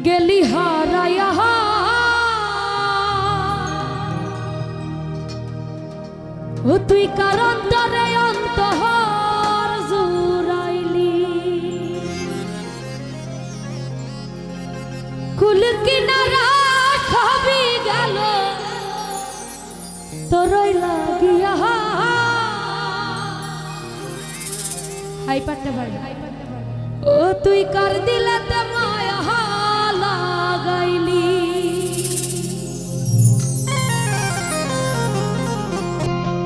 গেলি হারায়া ও তুই কারণ তরে অন্তহর জুরাইলি কুল কিনারা সবই গেল তোরই লাগিয়া হাই পাটতে পারি ও তুই কার দিলাতে মায়া লাগাইলি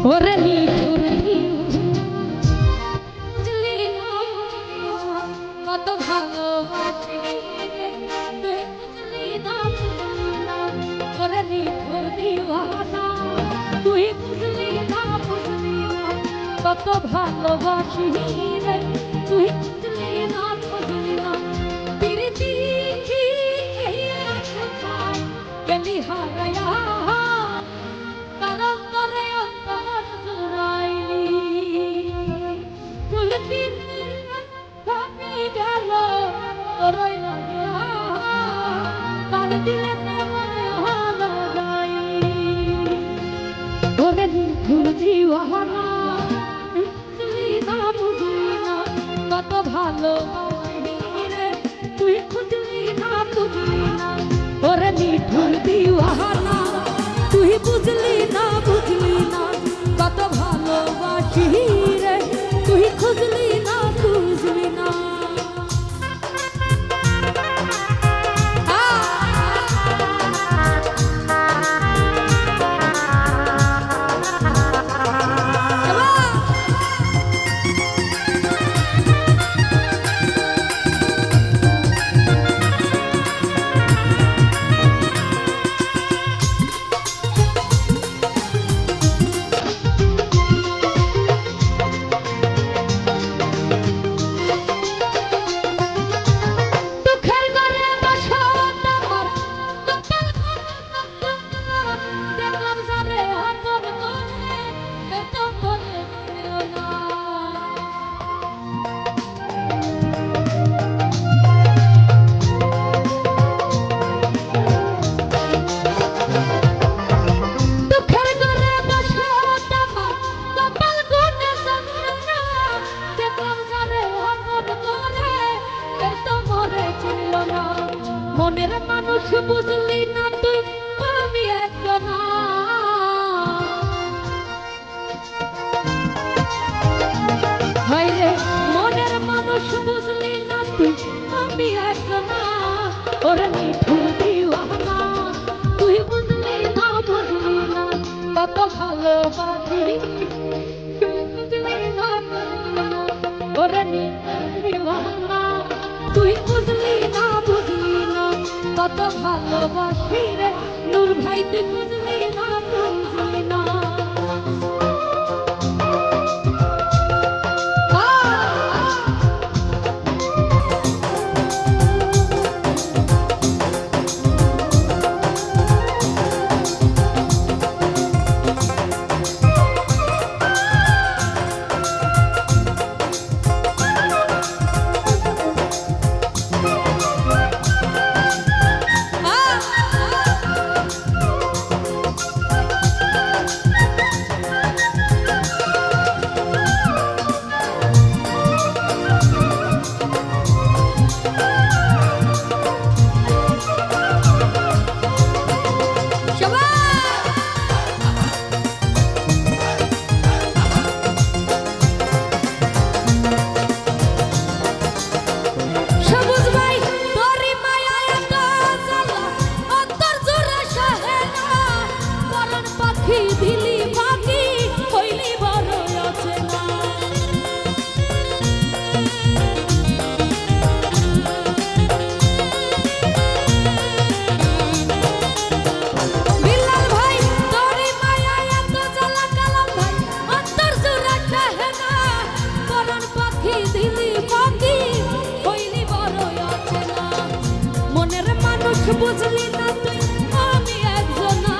ওরে নিঠুর বুঝলি না কত ভালোবাসি বুঝলি না ওরে নিঠুর দিওয়ানা তুই বুঝলি না কত ভালোবাসি রে তুই বুঝলি না প্রীতি গেলি হারায়া কারণ তরে অন্তর জুড়াইলি কুলদিন ভাবি গেল তোরই লাগিয়া কার দিলে মনে লাগাইলি ওরে নিঠুর দিওয়ানা বুঝলি না কত ভালো তুই বুঝলি না ওরে নিঠুর দিওয়ানা তুই বুঝলি না কত ভালোবাসি রে তুই খুঁজলি না বুঝলি না মনের মানুষ বুঝলি না তুই আমি একজনা হায়রে মনের মানুষ বুঝলি না তুই আমি একজনা ওরে নিঠুর দিওয়ানা তুই বুঝলি না কত ভালোবাসি তুই বুঝলি না ওরে নিঠুর দিওয়ানা তুই বুঝলি না কত ভালোবাসি রে নূর ভাই তুই বুঝলি না বুঝলি না বুঝলি না তুই আমি একজনা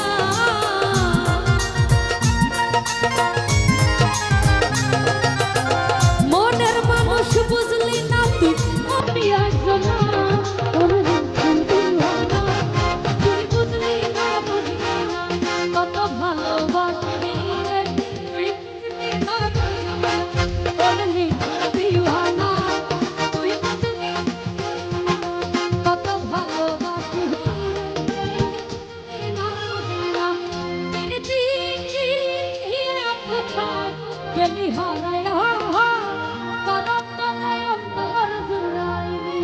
মনের মানুষ বুঝলি না তুই আমি একজনা ওরে ফুল দিওয়ানা তুই বুঝলি না বুঝলি না কত ভালোবাসি রে তুই বুঝলি না ওরে ফুল দিওয়ানা তুই বুঝলি কত ভালোবাসি গেলি হারায় করম তলায় অন্তর জুড়াইলি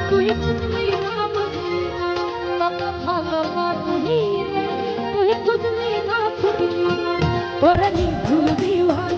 তুই বুঝলি না বুঝলি না কত ভালোবাসি রে তুই বুঝলি না বুঝলি না ওরে নিঝুল দিওয়ানা